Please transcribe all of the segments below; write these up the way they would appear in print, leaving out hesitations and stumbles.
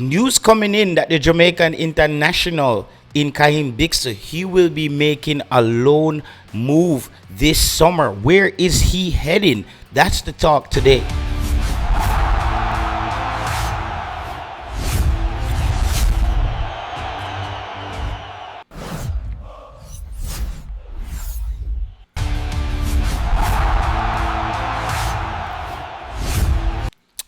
news coming in that the Jamaican international in Kaheim Dixon, he will be making a loan move this summer. Where is he heading? That's the talk today.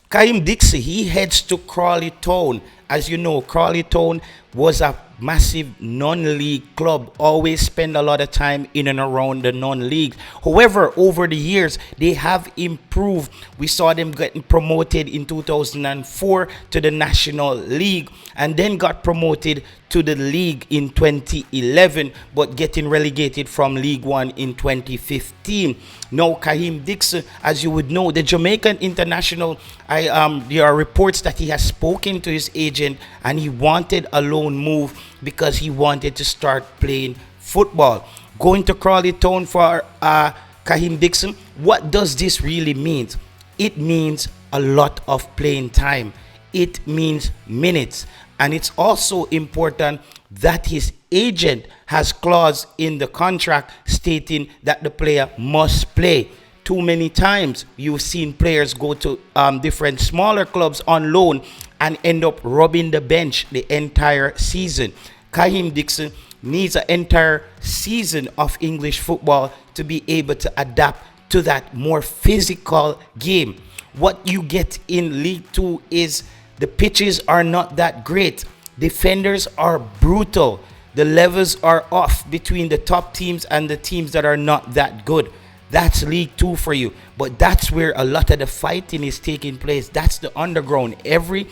Kaheim Dixie, he heads to Crawley Town. As you know, Crawley Town was a massive non-league club, always spend a lot of time in and around the non-league. However, over the years, they have improved. We saw them getting promoted in 2004 to the National League and then got promoted to the league in 2011, but getting relegated from League One in 2015. Now, Kaheim Dixon, as you would know, the Jamaican international, there are reports that he has spoken to his agent and he wanted a loan move because he wanted to start playing football. Going to Crawley Town for Kaheim Dixon, what does this really mean? It means a lot of playing time. It means minutes. And it's also important that his agent has clause in the contract stating that the player must play. Too many times you've seen players go to different smaller clubs on loan and end up robbing the bench the entire season. Kaheim Dixon needs an entire season of English football to be able to adapt to that more physical game. What you get in League Two is the pitches are not that great. Defenders are brutal. The levels are off between the top teams and the teams that are not that good. That's League Two for you. But that's where a lot of the fighting is taking place. That's the underground. Every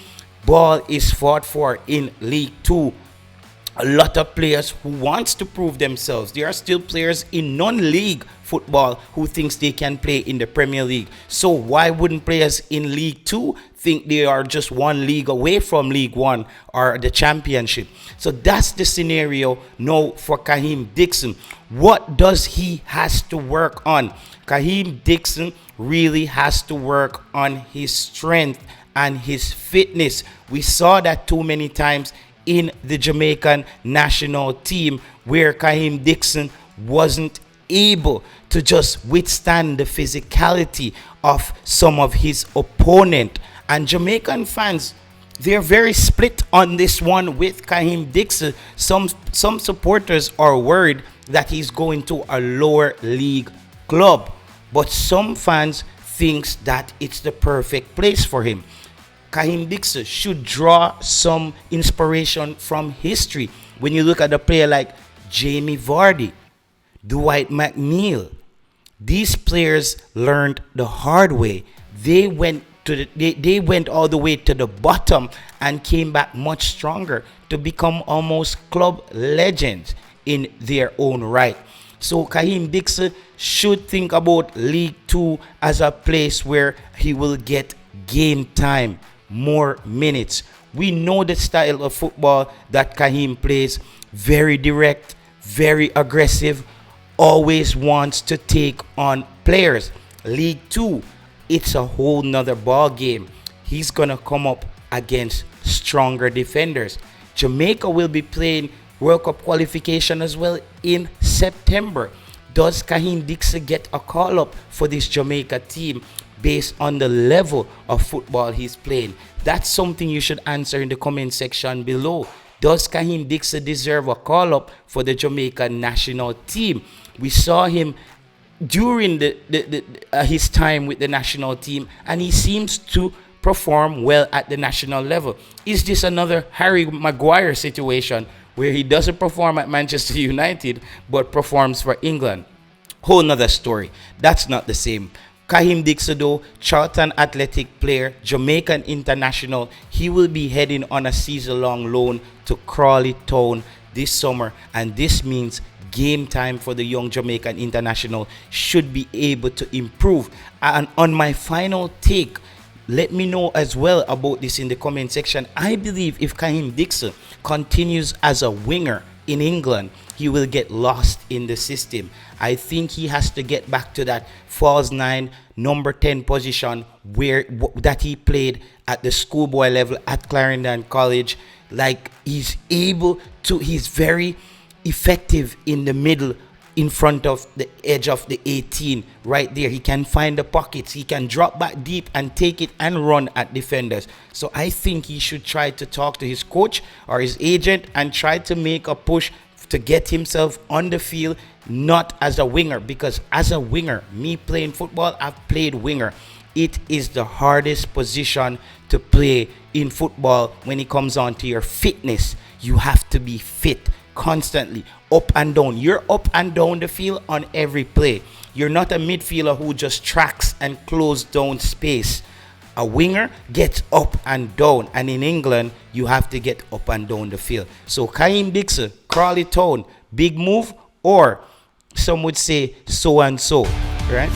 ball is fought for in League Two. A lot of players who wants to prove themselves. There are still players in non-league football who thinks they can play in the Premier League. So why wouldn't players in League Two think they are just one league away from League One or the Championship? So that's the scenario now for Kaheim Dixon. What does he has to work on? Kaheim Dixon really has to work on his strength and his fitness. We saw that too many times in the Jamaican national team where Kaheim Dixon wasn't able to just withstand the physicality of some of his opponent. And Jamaican fans, they're very split on this one with Kaheim Dixon. Some supporters are worried that he's going to a lower league club, but some fans thinks that it's the perfect place for him. Kaheim Dixon should draw some inspiration from history. When you look at a player like Jamie Vardy, Dwight McNeil, these players learned the hard way. They went all the way to the bottom and came back much stronger to become almost club legends in their own right. So Kaheim Dixon should think about League Two as a place where he will get game time, more minutes. We know the style of football that Kaheim plays. Very direct, very aggressive, always wants to take on players. League Two, it's a whole nother ball game. He's gonna come up against stronger defenders. Jamaica will be playing World Cup qualification as well in September. Does Kaheim Dixon get a call up for this Jamaica team based on the level of football he's playing? That's something you should answer in the comment section below. Does Kaheim Dixon deserve a call up for the Jamaican national team? We saw him during his time with the national team, and he seems to perform well at the national level. Is this another Harry Maguire situation where he doesn't perform at Manchester United but performs for England? Whole nother story. That's not the same. Kaheim Dixon, though, Charlton Athletic player, Jamaican international, he will be heading on a season-long loan to Crawley Town this summer, and this means game time for the young Jamaican international should be able to improve. And on my final take, let me know as well about this in the comment section. I believe if Kaheim Dixon continues as a winger in England, he will get lost in the system. I think he has to get back to that false nine, number 10 position that he played at the schoolboy level at Clarendon College. Like, he's very effective in the middle, in front of the edge of the 18, right there. He can find the pockets. He can drop back deep and take it and run at defenders. So I think he should try to talk to his coach or his agent and try to make a push to get himself on the field, not as a winger. Because as a winger, me playing football, I've played winger. It is the hardest position to play in football when it comes on to your fitness. You have to be fit constantly, up and down. You're up and down the field on every play. You're not a midfielder who just tracks and closes down space. A winger gets up and down, and in England, you have to get up and down the field. So Kaheim Dixon, Crawley Town, big move, or some would say so and so, right?